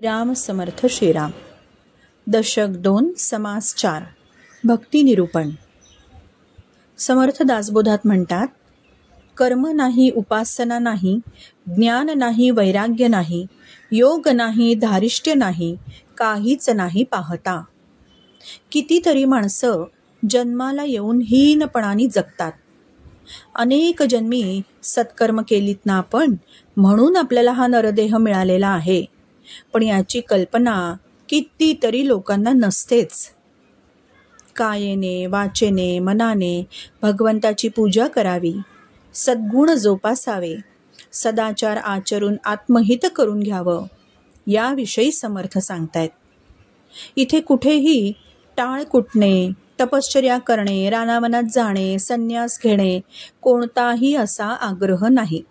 राम समर्थ श्रीराम. दशक 2 समास 4. भक्ती निरूपण. समर्थ दासबोधात म्हणतात, कर्म नाही, उपासना नाही, ज्ञान नाही, वैराग्य नाही, योग नाही, धारिष्ट्य नाही, काहीच नाही पाहता. कितीतरी माणसं जन्माला येऊन हीनपणाने जगतात. अनेक जन्मी सत्कर्म केलीत ना आपण, म्हणून आपल्याला हा नरदेह मिळालेला आहे. पण याची कल्पना कितीतरी लोकांना नसतेच. कायेने, वाचेने, मनाने भगवंताची पूजा करावी, सद्गुण जोपासावे, सदाचार आचरून आत्महित करून घ्यावं, याविषयी समर्थ सांगतायत. इथे कुठेही टाळ कुटणे, तपश्चर्या करणे, रानावनात जाणे, संन्यास घेणे, कोणताही असा आग्रह नाही.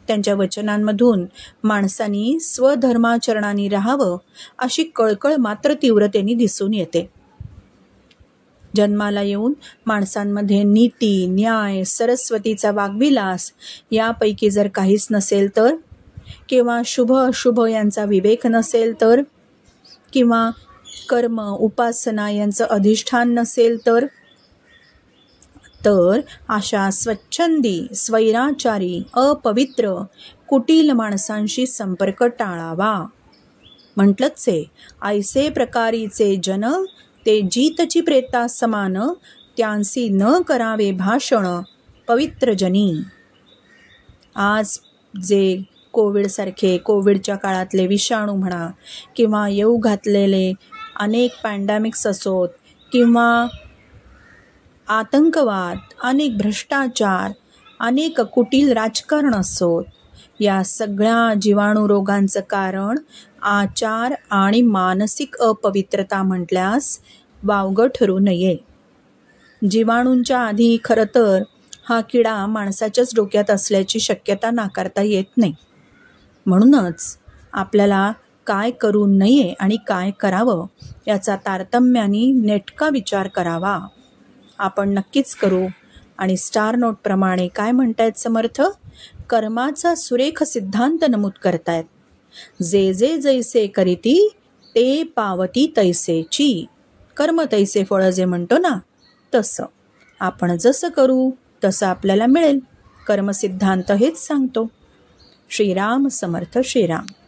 त्यांच्या वचनांमधून माणसांनी स्वधर्माचरणाने राहावं अशी कळकळ मात्र तीव्रतेने दिसून येते. जन्माला येऊन माणसांमध्ये नीती, न्याय, सरस्वतीचा वाग्विलास यापैकी जर काहीच नसेल तर, किंवा शुभ अशुभ यांचा विवेक नसेल तर, किंवा कर्म उपासना यांचं अधिष्ठान नसेल तर अशा स्वच्छंदी, स्वैराचारी, अपवित्र, कुटील माणसांशी संपर्क टाळावा. म्हटलंच आहे, ऐसे प्रकारीचे जन ते जीतची प्रेता समान, त्यांसी न करावे भाषण पवित्र जनी. आज जे कोविडच्या काळातले विषाणू म्हणा, किंवा येऊ घातलेले अनेक पॅन्डेमिक्स असोत, किंवा आतंकवाद, अनेक भ्रष्टाचार, अनेक कुटील राजकारण असोत, या सगळ्या जीवाणू रोगांचं कारण आचार आणि मानसिक अपवित्रता म्हटल्यास वावगं ठरू नये. जीवाणूंच्या आधी खरं तर हा किडा माणसाच्याच डोक्यात असल्याची शक्यता नाकारता येत नाही. म्हणूनच आपल्याला काय करू नये आणि काय करावं याचा तारतम्याने नेटका विचार करावा. आपण नक्कीच करू. आणि स्टार नोट प्रमाणे काय म्हणतायत समर्थ? कर्माचा सुरेख सिद्धांत नमूद करतायत. जे जे जैसे करीती ते पावती तैसेची. कर्म तैसे फळ जे म्हणतो ना, तसं आपण जसं करू तसं आपल्याला मिळेल. कर्मसिद्धांत हेच सांगतो. श्रीराम समर्थ श्रीराम.